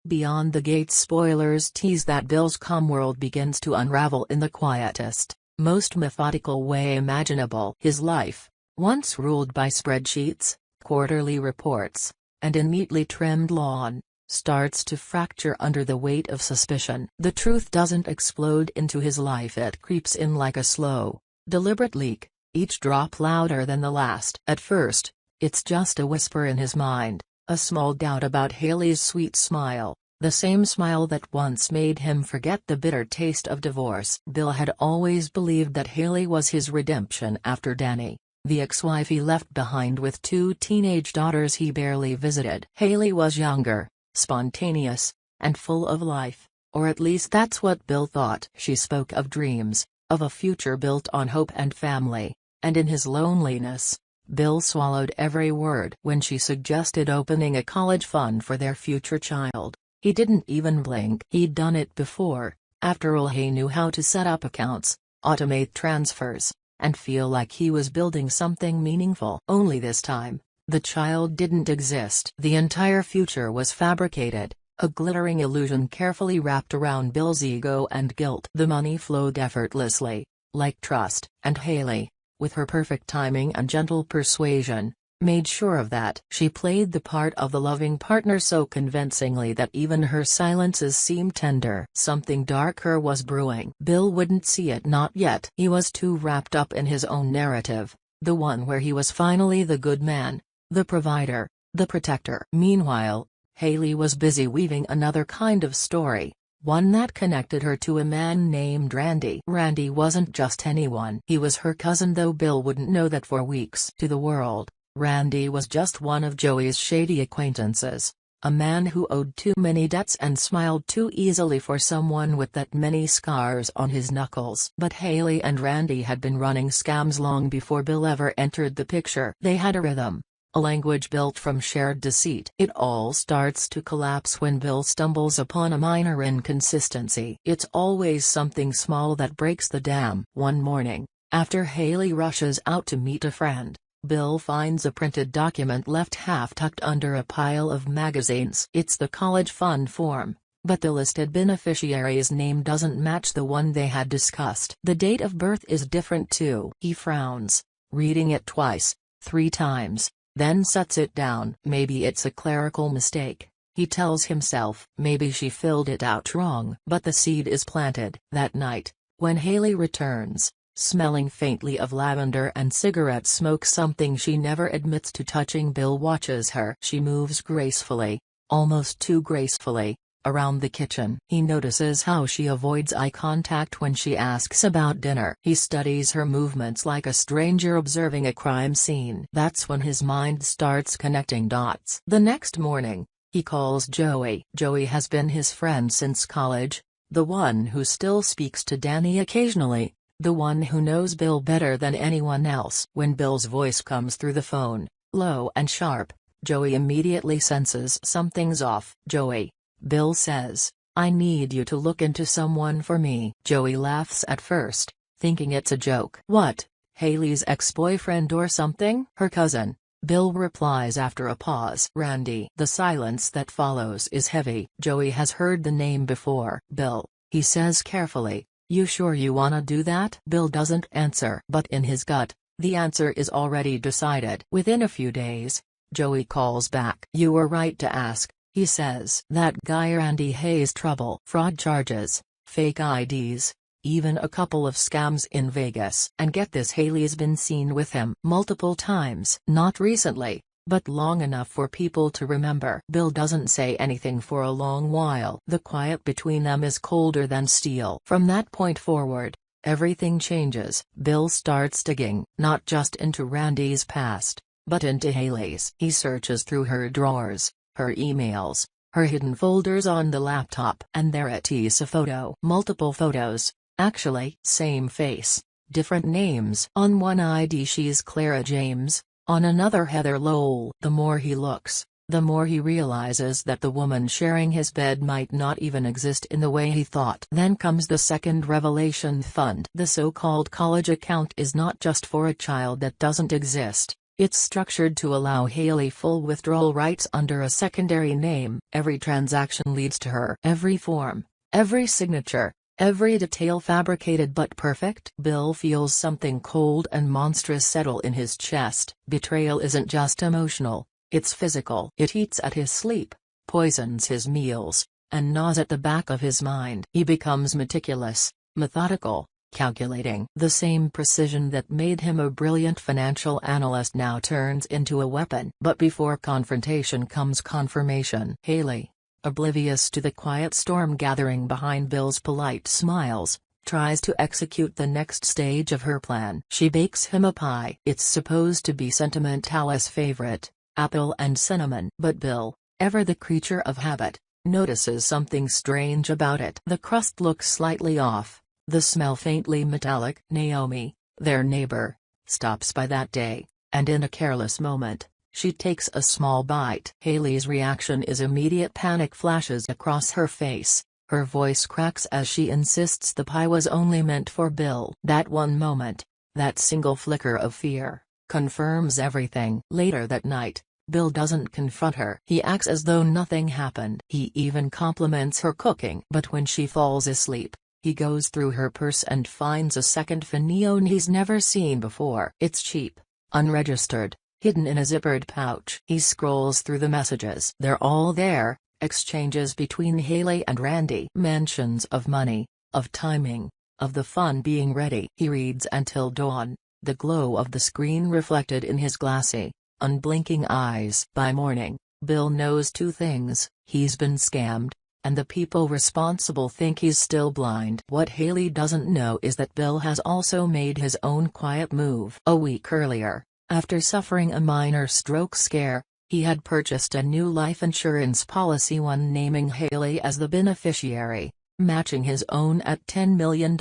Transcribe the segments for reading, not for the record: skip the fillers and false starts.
Beyond the Gates spoilers tease that Bill's world begins to unravel in the quietest, most methodical way imaginable. His life, once ruled by spreadsheets, quarterly reports, and a neatly trimmed lawn, starts to fracture under the weight of suspicion. The truth doesn't explode into his life, it creeps in like a slow, deliberate leak, each drop louder than the last. At first, it's just a whisper in his mind, a small doubt about Hayley's sweet smile, the same smile that once made him forget the bitter taste of divorce. Bill had always believed that Hayley was his redemption after Danny, the ex-wife he left behind with 2 teenage daughters he barely visited. Hayley was younger, spontaneous, and full of life, or at least that's what Bill thought. She spoke of dreams, of a future built on hope and family, and in his loneliness, Bill swallowed every word. When she suggested opening a college fund for their future child, he didn't even blink. He'd done it before. After all, he knew how to set up accounts, automate transfers, and feel like he was building something meaningful. Only this time, the child didn't exist. The entire future was fabricated, a glittering illusion carefully wrapped around Bill's ego and guilt. The money flowed effortlessly, like trust, and Hayley, with her perfect timing and gentle persuasion, made sure of that. She played the part of the loving partner so convincingly that even her silences seemed tender. Something darker was brewing. Bill wouldn't see it, not yet. He was too wrapped up in his own narrative, the one where he was finally the good man, the provider, the protector. Meanwhile, Hayley was busy weaving another kind of story, one that connected her to a man named Randy. Randy wasn't just anyone. He was her cousin, though Bill wouldn't know that for weeks. To the world, Randy was just one of Joey's shady acquaintances, a man who owed too many debts and smiled too easily for someone with that many scars on his knuckles. But Hayley and Randy had been running scams long before Bill ever entered the picture. They had a rhythm, a language built from shared deceit. It all starts to collapse when Bill stumbles upon a minor inconsistency. It's always something small that breaks the dam. One morning, after Hayley rushes out to meet a friend, Bill finds a printed document left half-tucked under a pile of magazines. It's the college fund form, but the listed beneficiary's name doesn't match the one they had discussed. The date of birth is different too. He frowns, reading it twice, 3 times. Then sets it down. Maybe it's a clerical mistake, he tells himself. Maybe she filled it out wrong. But the seed is planted. That night, when Hayley returns, smelling faintly of lavender and cigarette smoke, something she never admits to touching, Bill watches her. She moves gracefully, almost too gracefully, around the kitchen. He notices how she avoids eye contact when she asks about dinner. He studies her movements like a stranger observing a crime scene. That's when his mind starts connecting dots. The next morning, he calls Joey. Joey has been his friend since college, the one who still speaks to Danny occasionally, the one who knows Bill better than anyone else. When Bill's voice comes through the phone, low and sharp, Joey immediately senses something's off. "Joey," Bill says, "I need you to look into someone for me." Joey laughs at first, thinking it's a joke. "What, Hayley's ex-boyfriend or something?" "Her cousin," Bill replies after a pause. "Randy." The silence that follows is heavy. Joey has heard the name before. "Bill," he says carefully, "you sure you wanna do that?" Bill doesn't answer. But in his gut, the answer is already decided. Within a few days, Joey calls back. "You were right to ask," he says. "That guy Randy Hayes, trouble, fraud charges, fake IDs, even a couple of scams in Vegas. And get this, Hayley's been seen with him multiple times. Not recently, but long enough for people to remember." Bill doesn't say anything for a long while. The quiet between them is colder than steel. From that point forward, everything changes. Bill starts digging, not just into Randy's past, but into Hayley's. He searches through her drawers, her emails, her hidden folders on the laptop. And there it is, a photo. Multiple photos, actually. Same face, different names. On one ID she's Clara James, on another Heather Lowell. The more he looks, the more he realizes that the woman sharing his bed might not even exist in the way he thought. Then comes the second revelation: fund. The so-called college account is not just for a child that doesn't exist. It's structured to allow Hayley full withdrawal rights under a secondary name. Every transaction leads to her. Every form, every signature, every detail fabricated but perfect. Bill feels something cold and monstrous settle in his chest. Betrayal isn't just emotional, it's physical. It eats at his sleep, poisons his meals, and gnaws at the back of his mind. He becomes meticulous, methodical, calculating. The same precision that made him a brilliant financial analyst now turns into a weapon. But before confrontation comes confirmation. Hayley, oblivious to the quiet storm gathering behind Bill's polite smiles, tries to execute the next stage of her plan. She bakes him a pie. It's supposed to be Sentimentalist's favorite, apple and cinnamon. But Bill, ever the creature of habit, notices something strange about it. The crust looks slightly off, the smell faintly metallic. Naomi, their neighbor, stops by that day, and in a careless moment, she takes a small bite. Hayley's reaction is immediate. Panic flashes across her face, her voice cracks as she insists the pie was only meant for Bill. That one moment, that single flicker of fear, confirms everything. Later that night, Bill doesn't confront her. He acts as though nothing happened. He even compliments her cooking. But when she falls asleep, he goes through her purse and finds a second phone he's never seen before. It's cheap, unregistered, hidden in a zippered pouch. He scrolls through the messages. They're all there, exchanges between Hayley and Randy. Mentions of money, of timing, of the fun being ready. He reads until dawn, the glow of the screen reflected in his glassy, unblinking eyes. By morning, Bill knows two things: he's been scammed, and the people responsible think he's still blind. What Hayley doesn't know is that Bill has also made his own quiet move. A week earlier, after suffering a minor stroke scare, he had purchased a new life insurance policy, one naming Hayley as the beneficiary, matching his own at $10 million.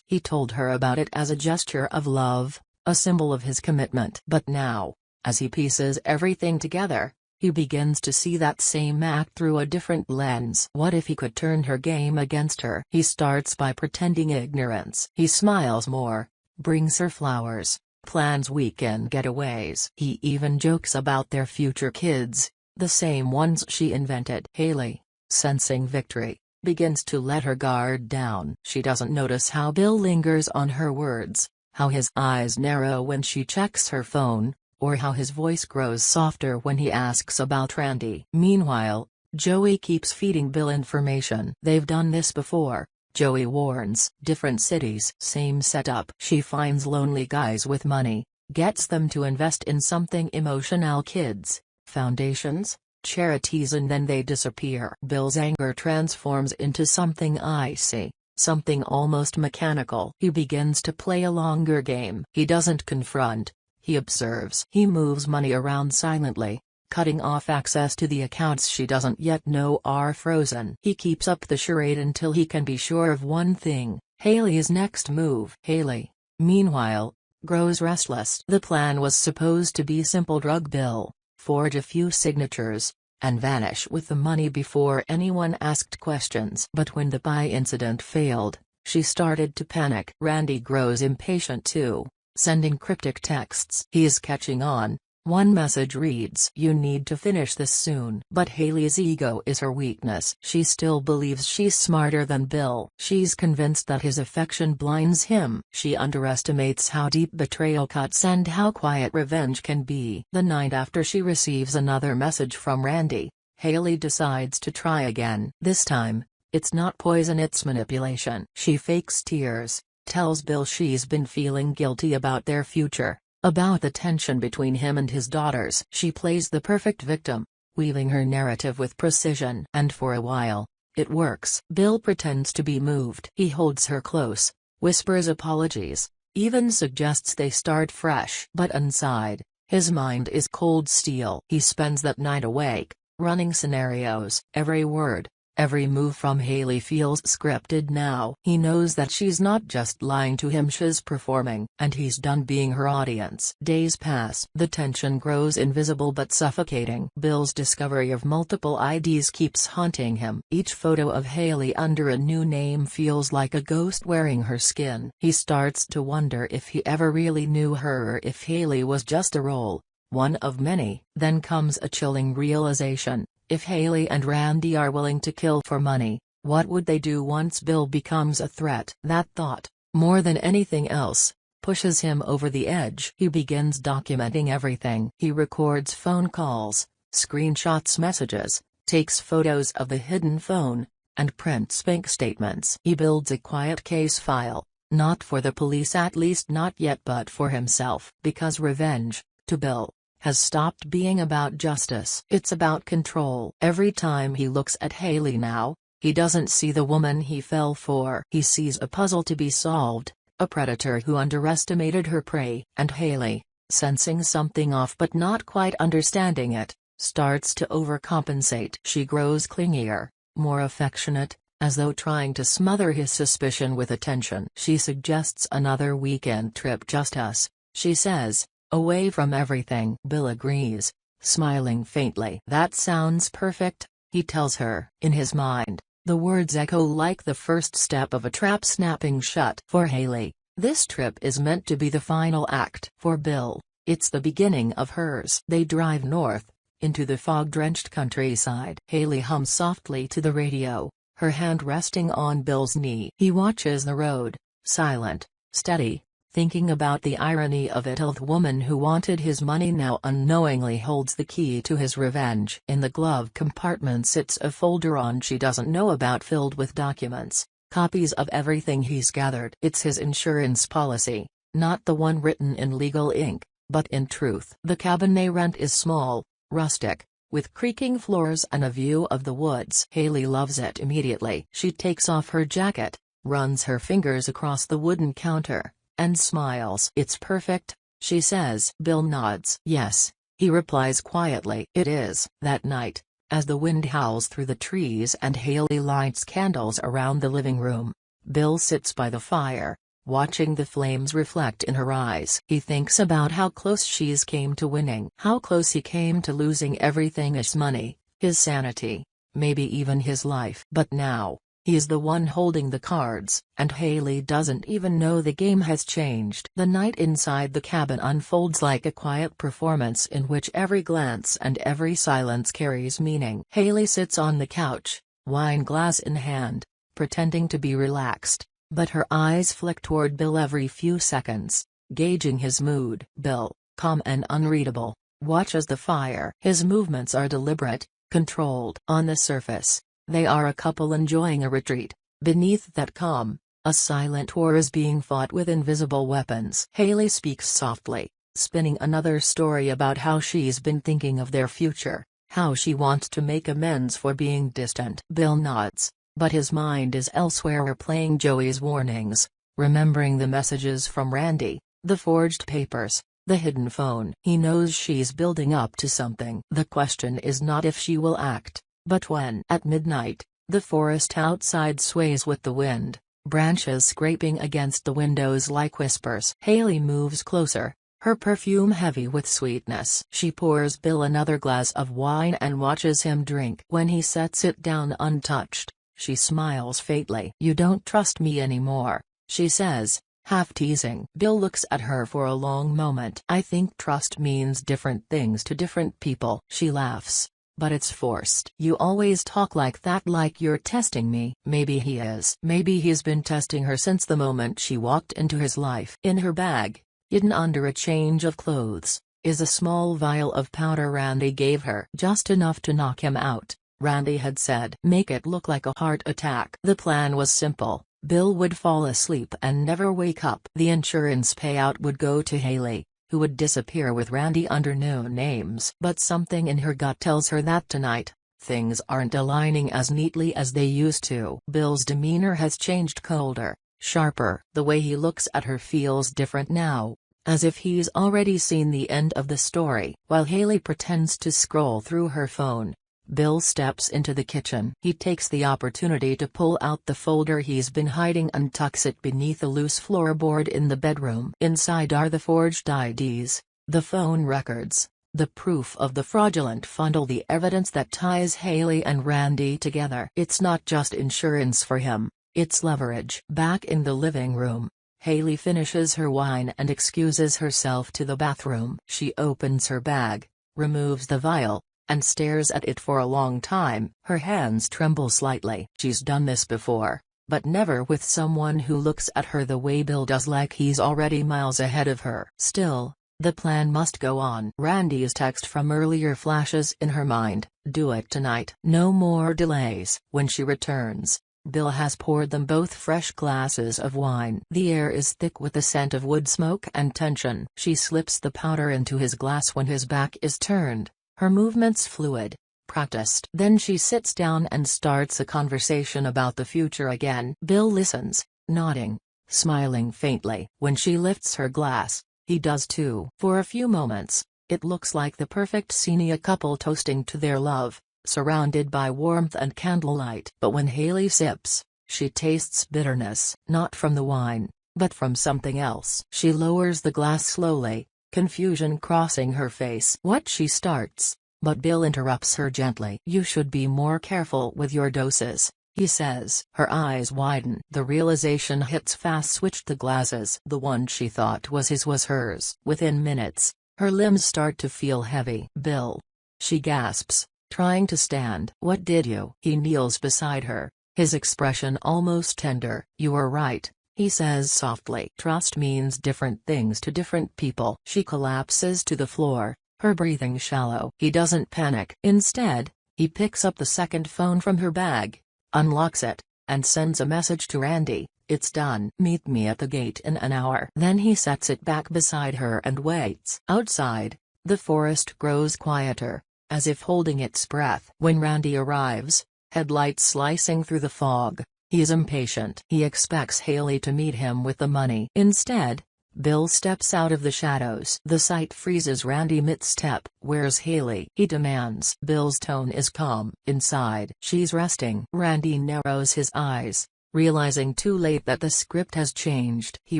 He told her about it as a gesture of love, a symbol of his commitment. But now, as he pieces everything together, he begins to see that same act through a different lens. What if he could turn her game against her? He starts by pretending ignorance. He smiles more, brings her flowers, plans weekend getaways. He even jokes about their future kids, the same ones she invented. Hayley, sensing victory, begins to let her guard down. She doesn't notice how Bill lingers on her words, how his eyes narrow when she checks her phone, or how his voice grows softer when he asks about Randy. Meanwhile, Joey keeps feeding Bill information. They've done this before, Joey warns. Different cities, same setup. She finds lonely guys with money, gets them to invest in something emotional: kids, foundations, charities, and then they disappear. Bill's anger transforms into something icy, something almost mechanical. He begins to play a longer game. He doesn't confront, he observes. He moves money around silently, cutting off access to the accounts she doesn't yet know are frozen. He keeps up the charade until he can be sure of one thing: Hayley's next move. Hayley, meanwhile, grows restless. The plan was supposed to be simple: drug Bill, forge a few signatures, and vanish with the money before anyone asked questions. But when the pie incident failed, she started to panic. Randy grows impatient too, sending cryptic texts. He's catching on. One message reads, "You need to finish this soon." But Hayley's ego is her weakness. She still believes she's smarter than Bill. She's convinced that his affection blinds him. She underestimates how deep betrayal cuts and how quiet revenge can be. The night after she receives another message from Randy, Hayley decides to try again. This time, it's not poison, it's manipulation. She fakes tears, tells Bill she's been feeling guilty about their future, about the tension between him and his daughters. She plays the perfect victim, weaving her narrative with precision. And for a while, it works. Bill pretends to be moved. He holds her close, whispers apologies, even suggests they start fresh. But inside, his mind is cold steel. He spends that night awake, running scenarios. Every word, every move from Hayley feels scripted now. He knows that she's not just lying to him, she's performing. And he's done being her audience. Days pass. The tension grows, invisible but suffocating. Bill's discovery of multiple IDs keeps haunting him. Each photo of Hayley under a new name feels like a ghost wearing her skin. He starts to wonder if he ever really knew her, or if Hayley was just a role, one of many. Then comes a chilling realization: if Hayley and Randy are willing to kill for money, what would they do once Bill becomes a threat? That thought, more than anything else, pushes him over the edge. He begins documenting everything. He records phone calls, screenshots messages, takes photos of the hidden phone, and prints bank statements. He builds a quiet case file, not for the police, at least not yet, but for himself. Because revenge, to Bill, has stopped being about justice. It's about control. Every time he looks at Hayley now, he doesn't see the woman he fell for. He sees a puzzle to be solved, a predator who underestimated her prey. And Hayley, sensing something off but not quite understanding it, starts to overcompensate. She grows clingier, more affectionate, as though trying to smother his suspicion with attention. She suggests another weekend trip, just us, she says, away from everything. Bill agrees, smiling faintly. That sounds perfect, he tells her. In his mind, the words echo like the first step of a trap snapping shut. For Hayley, this trip is meant to be the final act. For Bill, it's the beginning of hers. They drive north, into the fog-drenched countryside. Hayley hums softly to the radio, her hand resting on Bill's knee. He watches the road, silent, steady, thinking about the irony of it. The woman who wanted his money now unknowingly holds the key to his revenge. In the glove compartment sits a folder on she doesn't know about, filled with documents, copies of everything he's gathered. It's his insurance policy, not the one written in legal ink, but in truth. The cabin they rent is small, rustic, with creaking floors and a view of the woods. Hayley loves it immediately. She takes off her jacket, runs her fingers across the wooden counter, and smiles. It's perfect, she says. Bill nods. Yes, he replies quietly. It is. That night, as the wind howls through the trees and Hayley lights candles around the living room, Bill sits by the fire, watching the flames reflect in her eyes. He thinks about how close she's came to winning, how close he came to losing everything: his money, his sanity, maybe even his life. But now, he's the one holding the cards, and Hayley doesn't even know the game has changed. The night inside the cabin unfolds like a quiet performance in which every glance and every silence carries meaning. Hayley sits on the couch, wine glass in hand, pretending to be relaxed, but her eyes flick toward Bill every few seconds, gauging his mood. Bill, calm and unreadable, watches the fire. His movements are deliberate, controlled. On the surface, they are a couple enjoying a retreat. Beneath that calm, a silent war is being fought with invisible weapons. Hayley speaks softly, spinning another story about how she's been thinking of their future, how she wants to make amends for being distant. Bill nods, but his mind is elsewhere, replaying Joey's warnings, remembering the messages from Randy, the forged papers, the hidden phone. He knows she's building up to something. The question is not if she will act, but when. At midnight, the forest outside sways with the wind, branches scraping against the windows like whispers. Hayley moves closer, her perfume heavy with sweetness. She pours Bill another glass of wine and watches him drink. When he sets it down untouched, she smiles faintly. "You don't trust me anymore," she says, half teasing. Bill looks at her for a long moment. "I think trust means different things to different people." She laughs, but it's forced. "You always talk like that, like you're testing me." Maybe he is. Maybe he's been testing her since the moment she walked into his life. In her bag, hidden under a change of clothes, is a small vial of powder Randy gave her. Just enough to knock him out, Randy had said. Make it look like a heart attack. The plan was simple. Bill would fall asleep and never wake up. The insurance payout would go to Hayley, who would disappear with Randy under no names. But something in her gut tells her that tonight, things aren't aligning as neatly as they used to. Bill's demeanor has changed, colder, sharper. The way he looks at her feels different now, as if he's already seen the end of the story. While Hayley pretends to scroll through her phone, Bill steps into the kitchen. He takes the opportunity to pull out the folder he's been hiding and tucks it beneath a loose floorboard in the bedroom. Inside are the forged IDs, the phone records, the proof of the fraudulent funnel, the evidence that ties Hayley and Randy together. It's not just insurance for him, it's leverage. Back in the living room, Hayley finishes her wine and excuses herself to the bathroom. She opens her bag, removes the vial, and stares at it for a long time. Her hands tremble slightly. She's done this before, but never with someone who looks at her the way Bill does, like he's already miles ahead of her. Still, the plan must go on. Randy's text from earlier flashes in her mind: "Do it tonight. No more delays." When she returns, Bill has poured them both fresh glasses of wine. The air is thick with the scent of wood smoke and tension. She slips the powder into his glass when his back is turned, her movements fluid, practiced. Then she sits down and starts a conversation about the future again. Bill listens, nodding, smiling faintly. When she lifts her glass, he does too. For a few moments, it looks like the perfect scene, a couple toasting to their love, surrounded by warmth and candlelight. But when Hayley sips, she tastes bitterness, not from the wine, but from something else. She lowers the glass slowly, confusion crossing her face. She starts, but Bill interrupts her gently. "You should be more careful with your doses," he says. Her eyes widen. The realization hits fast. Switched the glasses. The one she thought was his was hers. Within minutes, her limbs start to feel heavy. "Bill," she gasps, trying to stand. "What did you?" He kneels beside her, his expression almost tender. "You were right," he says softly. Trust means different things to different people. She collapses to the floor, her breathing shallow. He doesn't panic. Instead, he picks up the second phone from her bag, unlocks it, and sends a message to Randy: "It's done. Meet me at the gate in an hour." Then he sets it back beside her and waits. Outside, the forest grows quieter, as if holding its breath. When Randy arrives, headlights slicing through the fog, he is impatient. He expects Hayley to meet him with the money. Instead, Bill steps out of the shadows. The sight freezes Randy mid-step. "Where's Hayley?" he demands. Bill's tone is calm. "Inside. She's resting." Randy narrows his eyes, realizing too late that the script has changed. He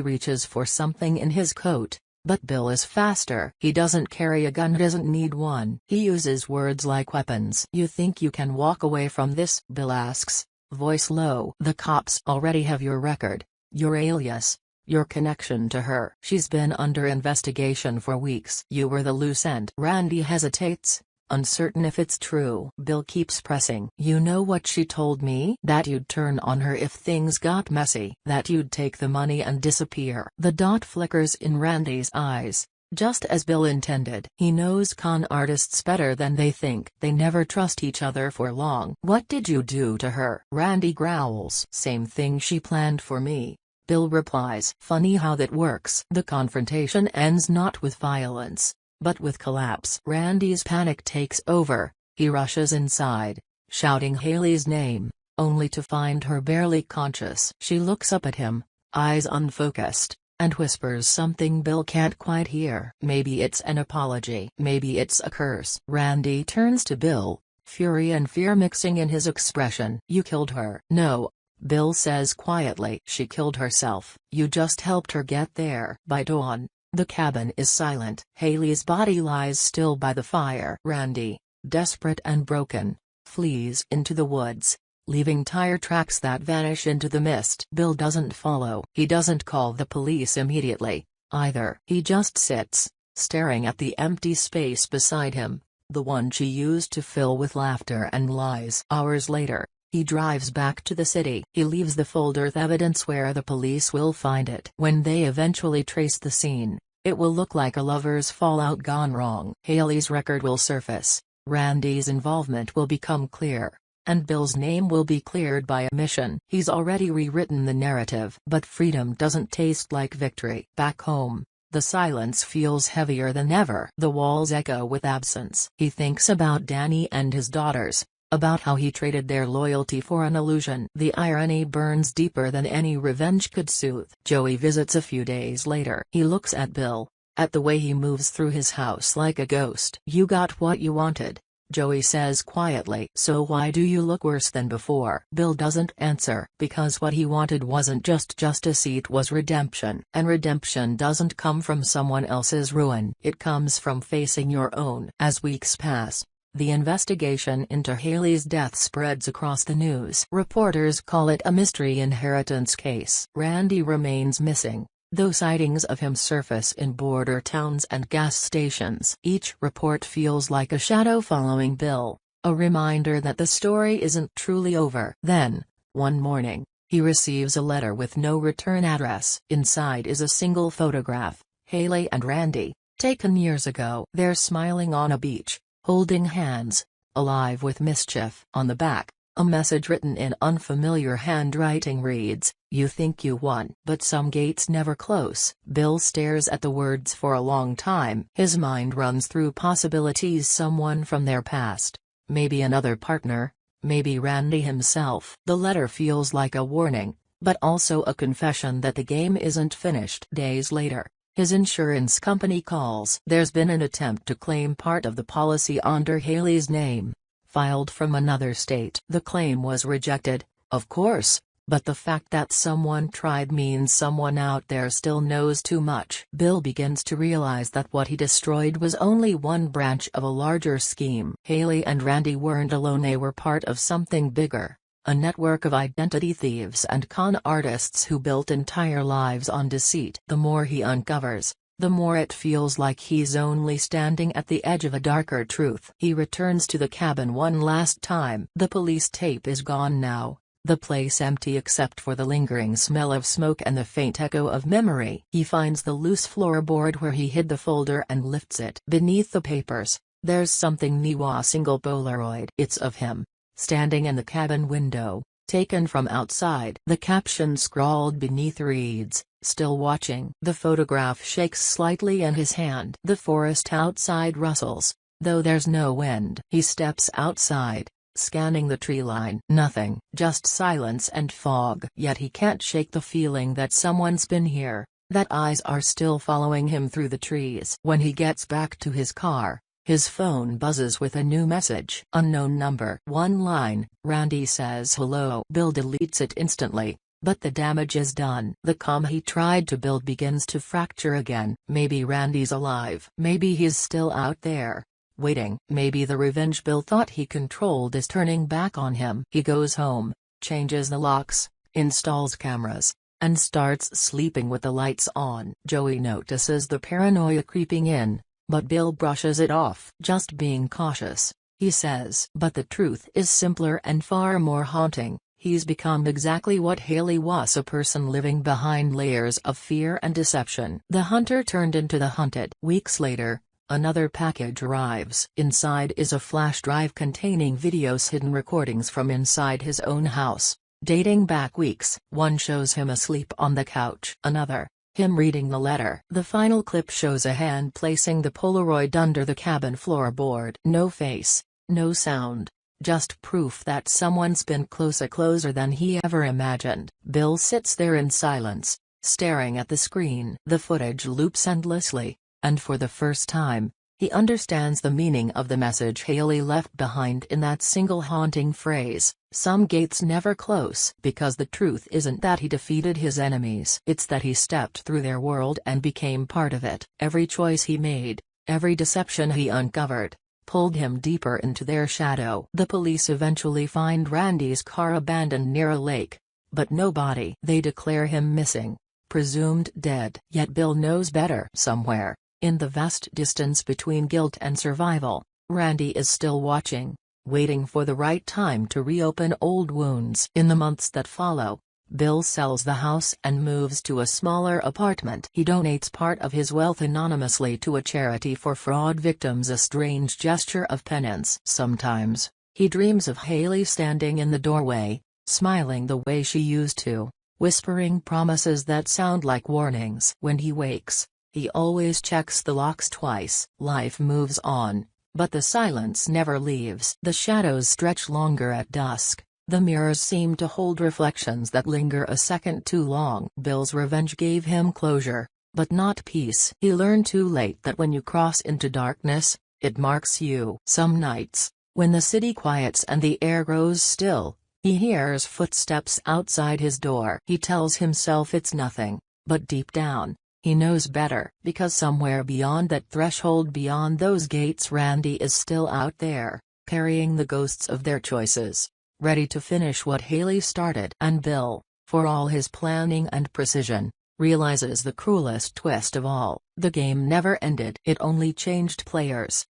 reaches for something in his coat, but Bill is faster. He doesn't carry a gun, doesn't need one. He uses words like weapons. "You think you can walk away from this?" Bill asks, voice low. "The cops already have your record, your alias, your connection to her. She's been under investigation for weeks. You were the loose end." Randy hesitates, uncertain if it's true. Bill keeps pressing. "You know what she told me? That you'd turn on her if things got messy. That you'd take the money and disappear." The dot flickers in Randy's eyes, just as Bill intended. He knows con artists better than they think. They never trust each other for long. "What did you do to her?" Randy growls. "Same thing she planned for me," Bill replies. Funny how that works. The confrontation ends not with violence, but with collapse. Randy's panic takes over. He rushes inside, shouting Hayley's name, only to find her barely conscious. She looks up at him, eyes unfocused, and whispers something Bill can't quite hear. Maybe it's an apology. Maybe it's a curse. Randy turns to Bill, fury and fear mixing in his expression. "You killed her." "No," Bill says quietly. "She killed herself. You just helped her get there." By dawn, the cabin is silent. Hayley's body lies still by the fire. Randy, desperate and broken, flees into the woods, leaving tire tracks that vanish into the mist. Bill doesn't follow. He doesn't call the police immediately, either. He just sits, staring at the empty space beside him, the one she used to fill with laughter and lies. Hours later, he drives back to the city. He leaves the folder with evidence where the police will find it. When they eventually trace the scene, it will look like a lover's fallout gone wrong. Hayley's record will surface, Randy's involvement will become clear, and Bill's name will be cleared by omission. He's already rewritten the narrative. But freedom doesn't taste like victory. Back home, the silence feels heavier than ever. The walls echo with absence. He thinks about Danny and his daughters, about how he traded their loyalty for an illusion. The irony burns deeper than any revenge could soothe. Joey visits a few days later. He looks at Bill, at the way he moves through his house like a ghost. "You got what you wanted," Joey says quietly. "So why do you look worse than before?" Bill doesn't answer. Because what he wanted wasn't just justice, it was redemption. And redemption doesn't come from someone else's ruin. It comes from facing your own. As weeks pass, The investigation into Hayley's death spreads across the news. Reporters call it a mystery inheritance case. Randy remains missing, though sightings of him surface in border towns and gas stations. Each report feels like a shadow following Bill, a reminder that the story isn't truly over. Then, one morning, he receives a letter with no return address. Inside is a single photograph, Hayley and Randy, taken years ago. They're smiling on a beach, holding hands, alive with mischief. On the back, a message written in unfamiliar handwriting reads, "You think you won, but some gates never close." Bill stares at the words for a long time. His mind runs through possibilities: someone from their past, maybe another partner, maybe Randy himself. The letter feels like a warning, but also a confession that the game isn't finished. Days later, his insurance company calls. There's been an attempt to claim part of the policy under Hayley's name, filed from another state. The claim was rejected, of course, but the fact that someone tried means someone out there still knows too much. Bill begins to realize that what he destroyed was only one branch of a larger scheme. Hayley and Randy weren't alone. They were part of something bigger, a network of identity thieves and con artists who built entire lives on deceit. The more he uncovers, the more it feels like he's only standing at the edge of a darker truth. He returns to the cabin one last time. The police tape is gone now, the place empty except for the lingering smell of smoke and the faint echo of memory. He finds the loose floorboard where he hid the folder and lifts it. Beneath the papers, there's something new: a single Polaroid. It's of him, standing in the cabin window, taken from outside. The caption scrawled beneath reads, "Still watching." The photograph shakes slightly in his hand. The forest outside rustles, though there's no wind. He steps outside, scanning the tree line. Nothing, just silence and fog. Yet he can't shake the feeling that someone's been here, that eyes are still following him through the trees. When he gets back to his car, his phone buzzes with a new message. Unknown number. One line, Randy says hello. Bill deletes it instantly, but the damage is done. The calm he tried to build begins to fracture again. Maybe Randy's alive. Maybe he's still out there, waiting. Maybe the revenge Bill thought he controlled is turning back on him. He goes home, changes the locks, installs cameras, and starts sleeping with the lights on. Joey notices the paranoia creeping in, but Bill brushes it off. "Just being cautious," he says. But the truth is simpler and far more haunting. He's become exactly what Hayley was: a person living behind layers of fear and deception. The hunter turned into the hunted. Weeks later, another package arrives. Inside is a flash drive containing videos, hidden recordings from inside his own house, dating back weeks. One shows him asleep on the couch. Another, him reading the letter. The final clip shows a hand placing the Polaroid under the cabin floorboard. No face, no sound, just proof that someone's been closer than he ever imagined. Bill sits there in silence, staring at the screen. The footage loops endlessly, and for the first time, he understands the meaning of the message Hayley left behind in that single haunting phrase: "Some gates never close." Because the truth isn't that he defeated his enemies. It's that he stepped through their world and became part of it. Every choice he made, every deception he uncovered, pulled him deeper into their shadow. The police eventually find Randy's car abandoned near a lake, but no body. They declare him missing, presumed dead. Yet Bill knows better. Somewhere, in the vast distance between guilt and survival, Randy is still watching, waiting for the right time to reopen old wounds. In the months that follow, Bill sells the house and moves to a smaller apartment. He donates part of his wealth anonymously to a charity for fraud victims, a strange gesture of penance. Sometimes, he dreams of Hayley standing in the doorway, smiling the way she used to, whispering promises that sound like warnings. When he wakes, he always checks the locks twice. Life moves on, but the silence never leaves. The shadows stretch longer at dusk. The mirrors seem to hold reflections that linger a second too long. Bill's revenge gave him closure, but not peace. He learned too late that when you cross into darkness, it marks you. Some nights, when the city quiets and the air grows still, he hears footsteps outside his door. He tells himself it's nothing, but deep down, He knows better because somewhere beyond that threshold, beyond those gates, Randy is still out there, carrying the ghosts of their choices, ready to finish what Hayley started. And Bill, for all his planning and precision, realizes the cruelest twist of all: the game never ended. It only changed players.